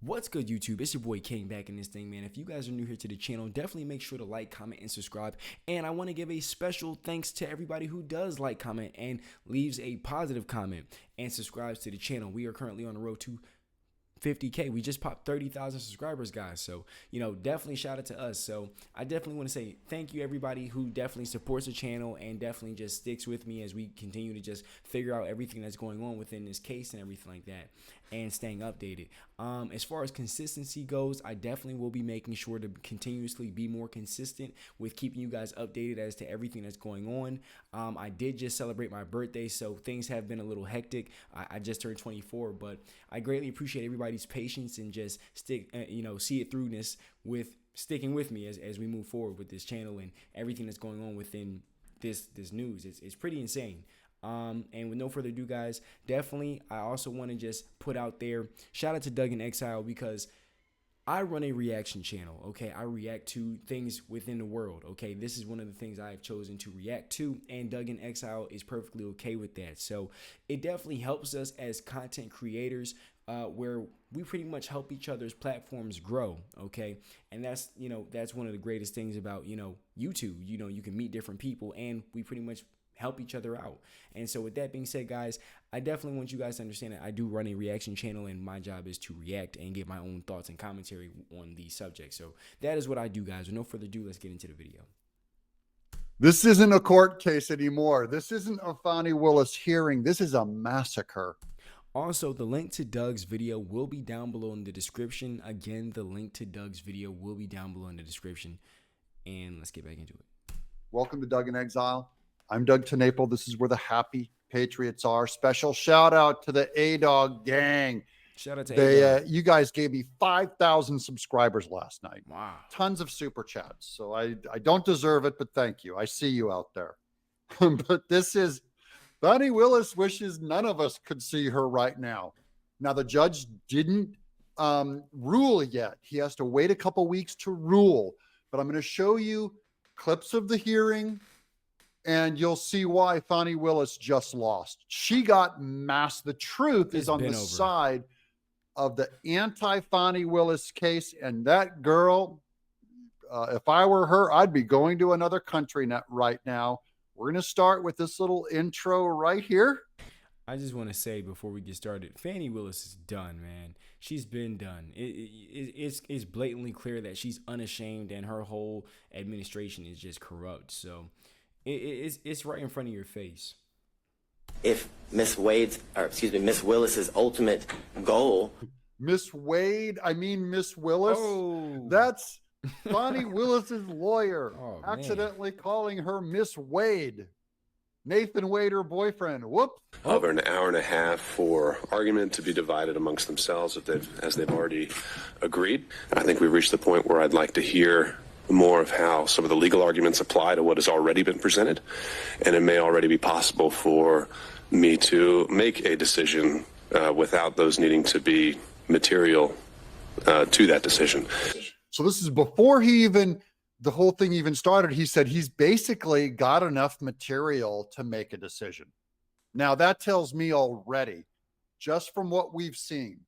What's good, YouTube? It's your boy King back in this thing, man. If you guys are new here to the channel, definitely make sure to like, comment, and subscribe. And I want to give a special thanks to everybody who does like, comment, and leaves a positive comment and subscribes to the channel. We are currently on the road to 50K. We just popped 30,000 subscribers, guys. So, definitely shout out to us. So I definitely want to say thank you, everybody who definitely supports the channel and definitely just sticks with me as we continue to just figure out everything that's going on within this case and everything like that and staying updated. As far as consistency goes, I definitely will be making sure to continuously be more consistent with keeping you guys updated as to everything that's going on. I did just celebrate my birthday, so things have been a little hectic. I just turned 24, but I greatly appreciate everybody's patience and just see it throughness with sticking with me as we move forward with this channel and everything that's going on within this news. It's pretty insane. And with no further ado, guys, definitely I also want to just put out there, shout out to Doug in Exile, because I run a reaction channel, okay? I react to things within the world, okay? This is one of the things I have chosen to react to, and Doug in Exile is perfectly okay with that. So it definitely helps us as content creators, where we pretty much help each other's platforms grow, okay? And that's one of the greatest things about, YouTube. You can meet different people, and we pretty much help each other out. And so with that being said, guys, I definitely want you guys to understand that I do run a reaction channel, and my job is to react and give my own thoughts and commentary on these subjects. So that is what I do, guys. With no further ado, let's get into the video. This isn't a court case anymore. This isn't a Fani Willis hearing. This is a massacre. Also, the link to Doug's video will be down below in the description. Again, the link to Doug's video will be down below in the description. And let's get back into it. Welcome to Doug in Exile. I'm Doug Tenaple. This is where the happy patriots are. Special shout out to the A-Dog gang. Shout out to A-Dog. You guys gave me 5,000 subscribers last night. Wow. Tons of super chats. So I don't deserve it, but thank you. I see you out there. But this is, Fani Willis wishes none of us could see her right now. Now, the judge didn't rule yet. He has to wait a couple weeks to rule. But I'm going to show you clips of the hearing, and you'll see why Fani Willis just lost. She got masked. The truth is on the side of the anti-Fani Willis case. And that girl, if I were her, I'd be going to another country right now. We're going to start with this little intro right here. I just want to say before we get started, Fani Willis is done, man. She's been done. It's blatantly clear that she's unashamed and her whole administration is just corrupt. So it's right in front of your face. If Miss Willis's ultimate goal. Miss Wade, I mean Miss Willis. Oh. That's Fani Willis's lawyer. Oh, accidentally calling her Miss Wade. Nathan Wade, her boyfriend. Whoop. Over an hour and a half for argument to be divided amongst themselves as they've already agreed. I think we've reached the point where I'd like to hear more of how some of the legal arguments apply to what has already been presented, and it may already be possible for me to make a decision without those needing to be material to that decision. So this is before the whole thing even started. He said he's basically got enough material to make a decision. Now that tells me already, just from what we've seen,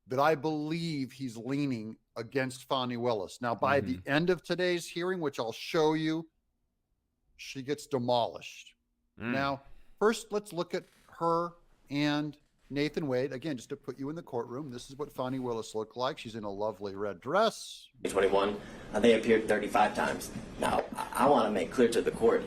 that I believe he's leaning against Fani Willis. Now, by the end of today's hearing, which I'll show you, she gets demolished. Now, first, let's look at her and Nathan Wade. Again, just to put you in the courtroom, this is what Fani Willis looked like. She's in a lovely red dress. 21, they appeared 35 times. Now, I want to make clear to the court,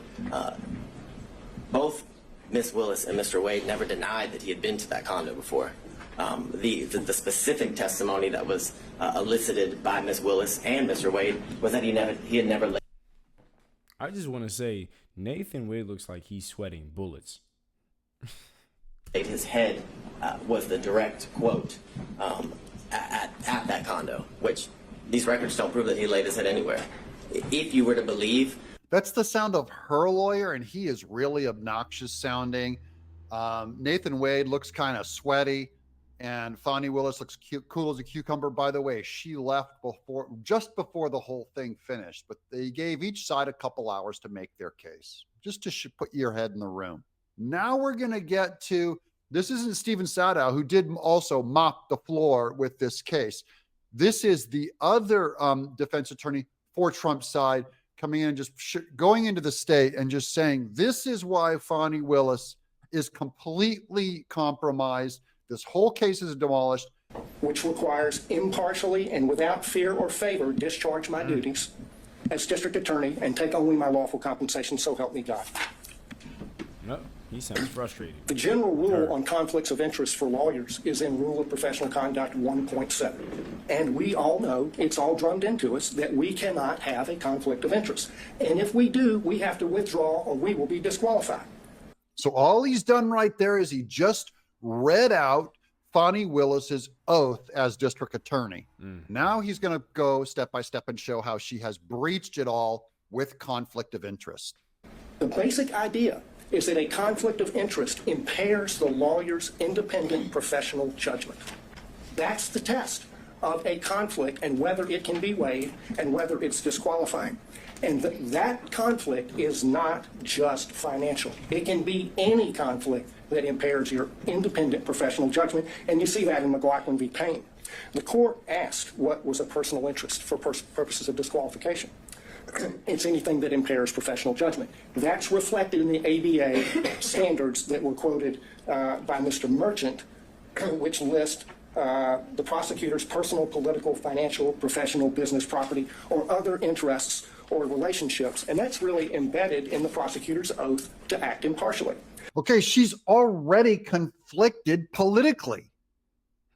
both Miss Willis and Mr. Wade never denied that he had been to that condo before. The specific testimony that was elicited by Miss Willis and Mr. Wade was that he had never. I just want to say Nathan Wade looks like he's sweating bullets. His head was the direct quote at that condo, which these records don't prove that he laid his head anywhere. If you were to believe. That's the sound of her lawyer, and he is really obnoxious sounding. Nathan Wade looks kind of sweaty. And Fani Willis looks cool as a cucumber. By the way, she left just before the whole thing finished, but they gave each side a couple hours to make their case, just to put your head in the room. Now we're going to get to This isn't Stephen Sadow, who did also mop the floor with this case. This is the other defense attorney for Trump's side coming in and just going into the state and just saying, this is why Fani Willis is completely compromised. This whole case is demolished. Which requires impartially and without fear or favor discharge my duties as district attorney and take only my lawful compensation, so help me God. No, he sounds frustrated. The general rule on conflicts of interest for lawyers is in Rule of Professional Conduct 1.7. And we all know, it's all drummed into us, that we cannot have a conflict of interest. And if we do, we have to withdraw or we will be disqualified. So all he's done right there is he just read out Fani Willis's oath as district attorney. Now he's going to go step by step and show how she has breached it all with conflict of interest. The basic idea is that a conflict of interest impairs the lawyer's independent professional judgment. That's the test of a conflict and whether it can be waived and whether it's disqualifying. And that conflict is not just financial. It can be any conflict that impairs your independent professional judgment, and you see that in McLaughlin v. Payne. The court asked what was a personal interest for purposes of disqualification. It's anything that impairs professional judgment. That's reflected in the ABA standards that were quoted by Mr. Merchant, which list the prosecutor's personal, political, financial, professional, business, property, or other interests or relationships. And that's really embedded in the prosecutor's oath to act impartially. Okay, she's already conflicted politically.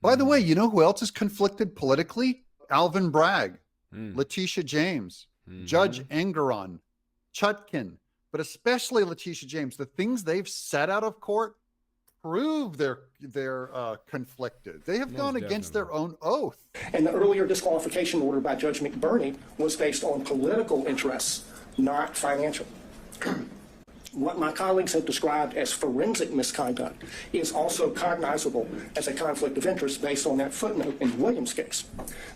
By the way, you know who else is conflicted politically? Alvin Bragg, Letitia James, Judge Engeron, Chutkin, but especially Letitia James. The things they've said out of court prove they're conflicted. They have gone against their own oath. And the earlier disqualification order by Judge McBurney was based on political interests, not financial. What my colleagues have described as forensic misconduct is also cognizable as a conflict of interest based on that footnote in Williams' case.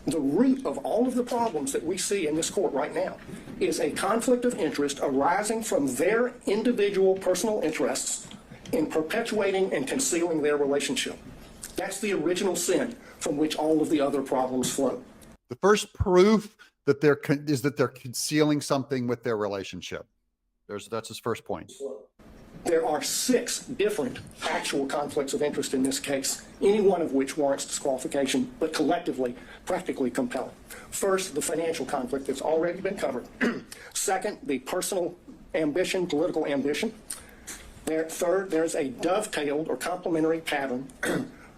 The root of all of the problems that we see in this court right now is a conflict of interest arising from their individual personal interests in perpetuating and concealing their relationship. That's the original sin from which all of the other problems flow. The first proof that they're concealing something with their relationship. That's his first point. There are 6 different actual conflicts of interest in this case, any one of which warrants disqualification, but collectively practically compelling. First, the financial conflict that's already been covered. Second, the personal ambition, political ambition. Third, there's a dovetailed or complementary pattern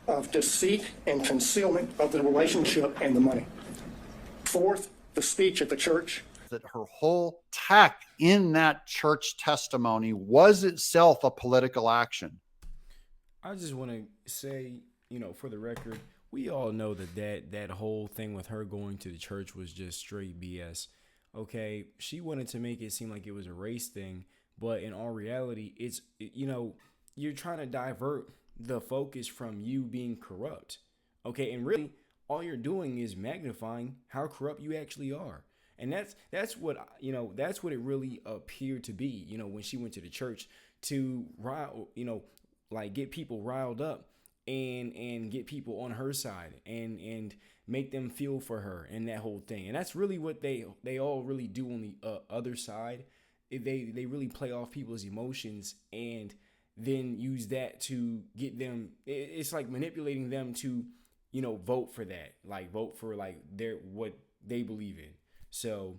of deceit and concealment of the relationship and the money. Fourth, the speech at the church. That her whole tack in that church testimony was itself a political action. I just want to say, for the record, we all know that whole thing with her going to the church was just straight BS. Okay, she wanted to make it seem like it was a race thing, but in all reality, it's, you're trying to divert the focus from you being corrupt. Okay, and really, all you're doing is magnifying how corrupt you actually are. And that's what it really appeared to be, when she went to the church to get people riled up and get people on her side and make them feel for her and that whole thing. And that's really what they all really do on the other side. They really play off people's emotions and then use that to get them. It's like manipulating them to, vote for that, vote for what they believe in. So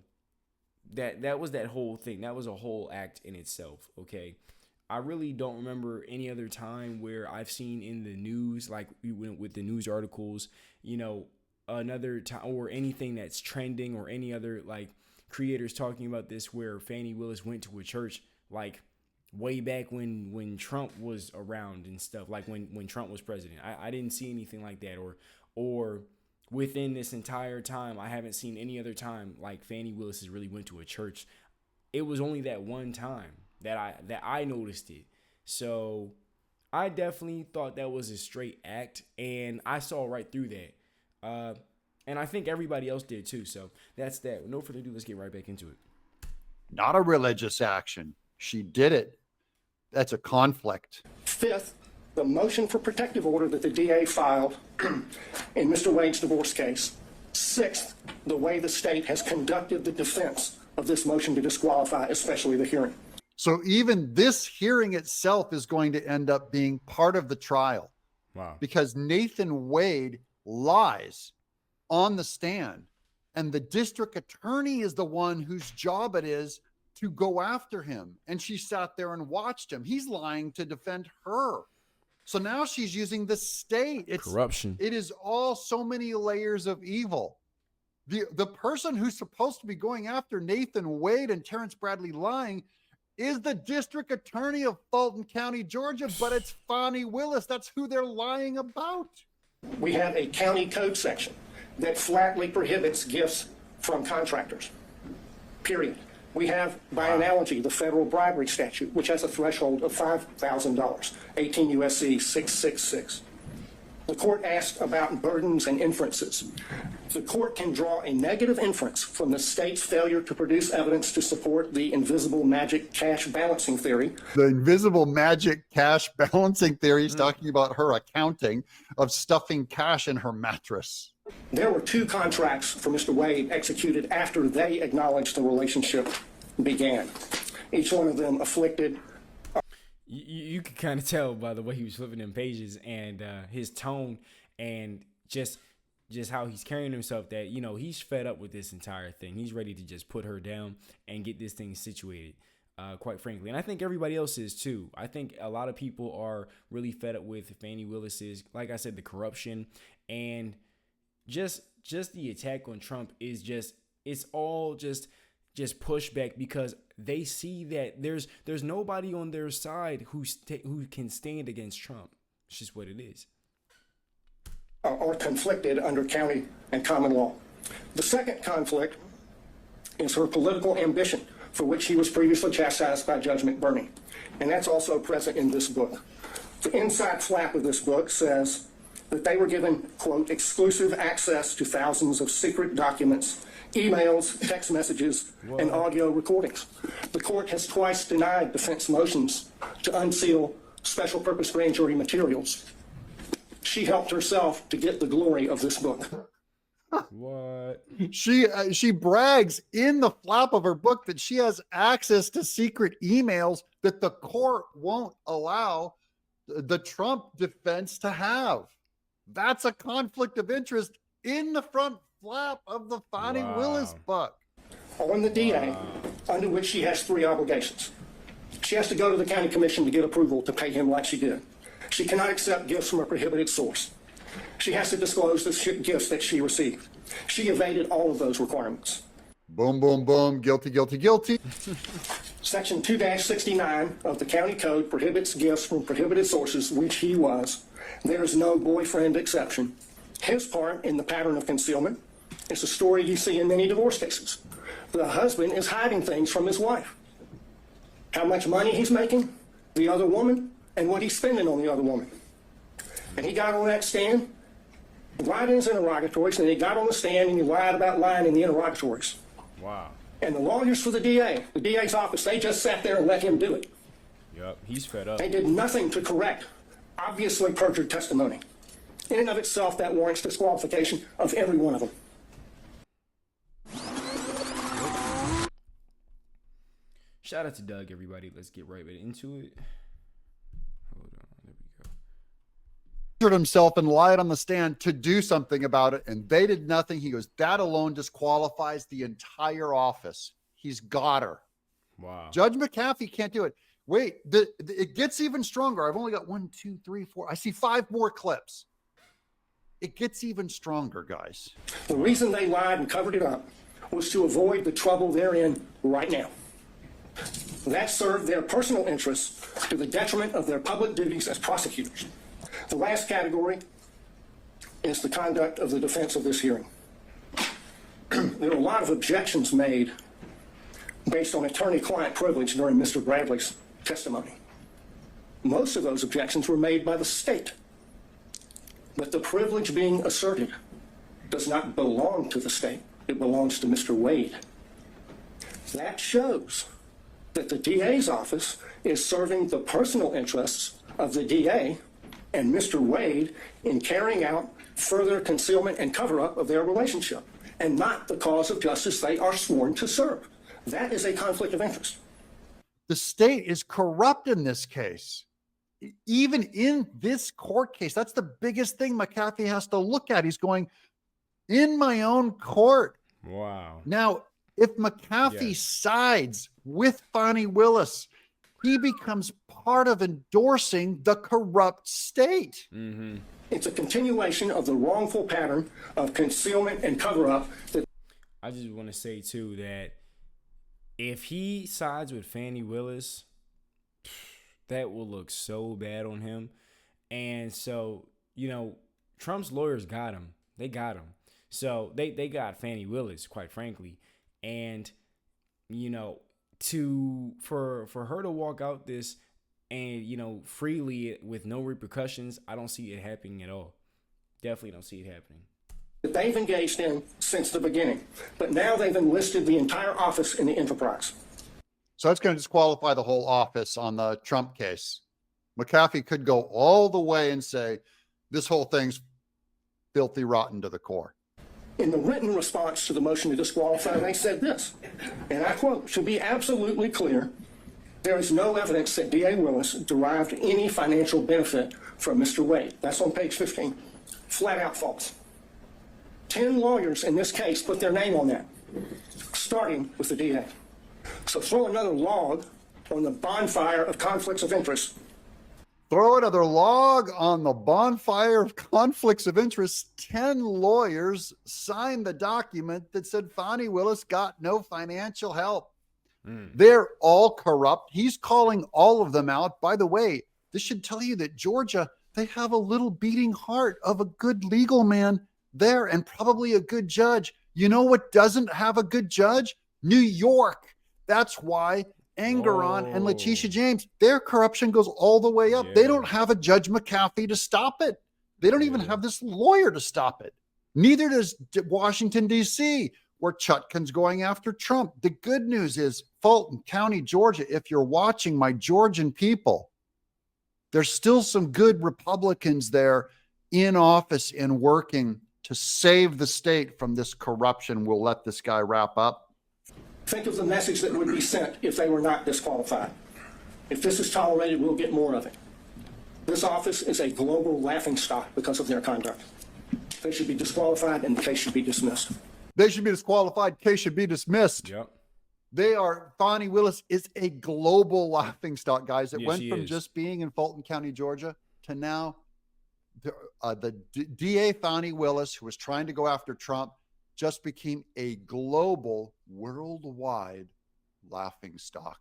that was that whole thing. That was a whole act in itself. Okay. I really don't remember any other time where I've seen in the news, like we went with the news articles, another time or anything that's trending or any other creators talking about this, where Fani Willis went to a church way back when Trump was around and stuff, when Trump was president. I didn't see anything like that, or within this entire time, I haven't seen any other time Fani Willis has really went to a church. It was only that one time that I noticed it. So I definitely thought that was a straight act, and I saw right through that. And I think everybody else did too. So that's that. With no further ado, let's get right back into it. Not a religious action. She did it. That's a conflict. Fifth, the motion for protective order that the DA filed in Mr. Wade's divorce case. Sixth, the way the state has conducted the defense of this motion to disqualify, especially the hearing. So even this hearing itself is going to end up being part of the trial. Wow. Because Nathan Wade lies on the stand, and the district attorney is the one whose job it is to go after him. And she sat there and watched him. He's lying to defend her. So now she's using the state. It's corruption. It is all so many layers of evil. The person who's supposed to be going after Nathan Wade and Terrence Bradley lying is the district attorney of Fulton County, Georgia, but it's Fani Willis. That's who they're lying about. We have a county code section that flatly prohibits gifts from contractors, period. We have, by analogy, the federal bribery statute, which has a threshold of $5,000, 18 U.S.C. 666. The court asked about burdens and inferences. The court can draw a negative inference from the state's failure to produce evidence to support the invisible magic cash balancing theory. The invisible magic cash balancing theory is talking about her accounting of stuffing cash in her mattress. There were 2 contracts for Mr. Wade executed after they acknowledged the relationship began. Each one of them afflicted. You could kind of tell by the way he was flipping them pages and his tone and just how he's carrying himself that, you know, he's fed up with this entire thing. He's ready to just put her down and get this thing situated, quite frankly. And I think everybody else is too. I think a lot of people are really fed up with Fani Willis's, like I said, the corruption and just the attack on Trump is it's all just pushback because they see that there's nobody on their side who can stand against Trump. It's just what it is. Are conflicted under county and common law. The second conflict is her political ambition, for which he was previously chastised by Judge McBurney. And that's also present in this book. The inside flap of this book says that they were given, quote, exclusive access to thousands of secret documents, emails, text messages, and audio recordings. The court has twice denied defense motions to unseal special purpose grand jury materials. She helped herself to get the glory of this book. What? She brags in the flap of her book that she has access to secret emails that the court won't allow the Trump defense to have. That's a conflict of interest in the front flap of the Fani Willis book. On the DA, under which she has 3 obligations. She has to go to the county commission to get approval to pay him like she did. She cannot accept gifts from a prohibited source. She has to disclose the gifts that she received. She evaded all of those requirements. Boom, boom, boom. Guilty, guilty, guilty. Section 2-69 of the county code prohibits gifts from prohibited sources, which he was. There is no boyfriend exception. His part in the pattern of concealment is a story you see in many divorce cases. The husband is hiding things from his wife. How much money he's making, the other woman, and what he's spending on the other woman. And he got on that stand, lied in his interrogatories, and he got on the stand and he lied about lying in the interrogatories. Wow. And the lawyers for the DA's office, they just sat there and let him do it. Yep, he's fed up. They did nothing to correct obviously perjured testimony. In and of itself, that warrants disqualification of every one of them. Shout out to Doug, everybody. Let's get right into it. Hold on. There we go. Perjured himself and lied on the stand to do something about it, and they did nothing. He goes, that alone disqualifies the entire office. He's got her. Wow. Judge McAfee can't do it. Wait, it gets even stronger. I've only got 1, 2, 3, 4. I see 5 more clips. It gets even stronger, guys. The reason they lied and covered it up was to avoid the trouble they're in right now. That served their personal interests to the detriment of their public duties as prosecutors. The last category is the conduct of the defense of this hearing. There are a lot of objections made based on attorney-client privilege during Mr. Bradley's testimony. Most of those objections were made by the state. But the privilege being asserted does not belong to the state. It belongs to Mr. Wade. That shows that the DA's office is serving the personal interests of the DA and Mr. Wade in carrying out further concealment and cover-up of their relationship, and not the cause of justice they are sworn to serve. That is a conflict of interest. The state is corrupt in this case. Even in this court case, that's the biggest thing McAfee has to look at. He's going, in my own court. Wow. Now, if McAfee sides with Fani Willis, he becomes part of endorsing the corrupt state. Mm-hmm. It's a continuation of the wrongful pattern of concealment and cover-up. I just want to say, too, that if he sides with Fani Willis, that will look so bad on him. And so, you know, Trump's lawyers got him. They got him. So they got Fani Willis, quite frankly. And, you know, for her to walk out this and, you know, freely with no repercussions, I don't see it happening at all. Definitely don't see it happening. That they've engaged in since the beginning, but now they've enlisted the entire office in the enterprise. So that's going to disqualify the whole office on the Trump case. McAfee could go all the way and say, this whole thing's filthy rotten to the core. In the written response to the motion to disqualify, they said this, and I quote, "To be absolutely clear, there is no evidence that D.A. Willis derived any financial benefit from Mr. Wade." That's on page 15. Flat out false. 10 lawyers in this case put their name on that, starting with the DA. So throw another log on the bonfire of conflicts of interest. Throw another log on the bonfire of conflicts of interest. 10 lawyers signed the document that said Fani Willis got no financial help. They're all corrupt. He's calling all of them out. By the way, this should tell you that Georgia, they have a little beating heart of a good legal man there and probably a good judge. You know what doesn't have a good judge? New York. That's why Engeron and Letitia James, their corruption goes all the way up. Yeah. They don't have a Judge McAfee to stop it. They don't even have this lawyer to stop it. Neither does Washington, D.C., where Chutkan's going after Trump. The good news is Fulton County, Georgia, if you're watching, my Georgian people, there's still some good Republicans there in office and working to save the state from this corruption. We'll let this guy wrap up. Think of the message that would be sent if they were not disqualified. If this is tolerated, we'll get more of it. This office is a global laughingstock because of their conduct. They should be disqualified and the case should be dismissed. They should be disqualified. Case should be dismissed. Yep. Fani Willis is a global laughingstock, guys. It went from is. just being in Fulton County, Georgia, to now the DA Fani Willis, who was trying to go after Trump, just became a global, worldwide laughingstock.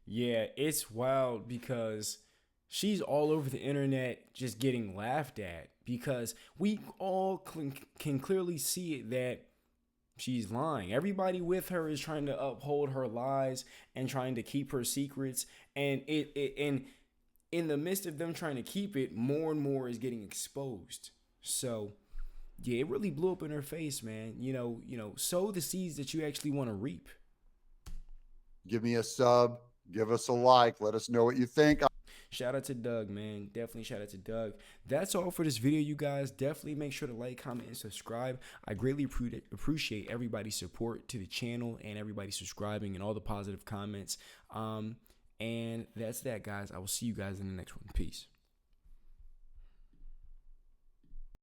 Yeah, it's wild because she's all over the internet just getting laughed at because we all can clearly see it that she's lying. Everybody with her is trying to uphold her lies and trying to keep her secrets. And and in the midst of them trying to keep it, more and more is getting exposed. So yeah, it really blew up in her face, man. You know, sow the seeds that you actually want to reap. Give me a sub. Give us a like. Let us know what you think. Shout out to Doug, man. Definitely shout out to Doug. That's all for this video, you guys. Definitely make sure to like, comment, and subscribe. I greatly appreciate everybody's support to the channel and everybody subscribing and all the positive comments. And that's that, guys. I will see you guys in the next one. Peace.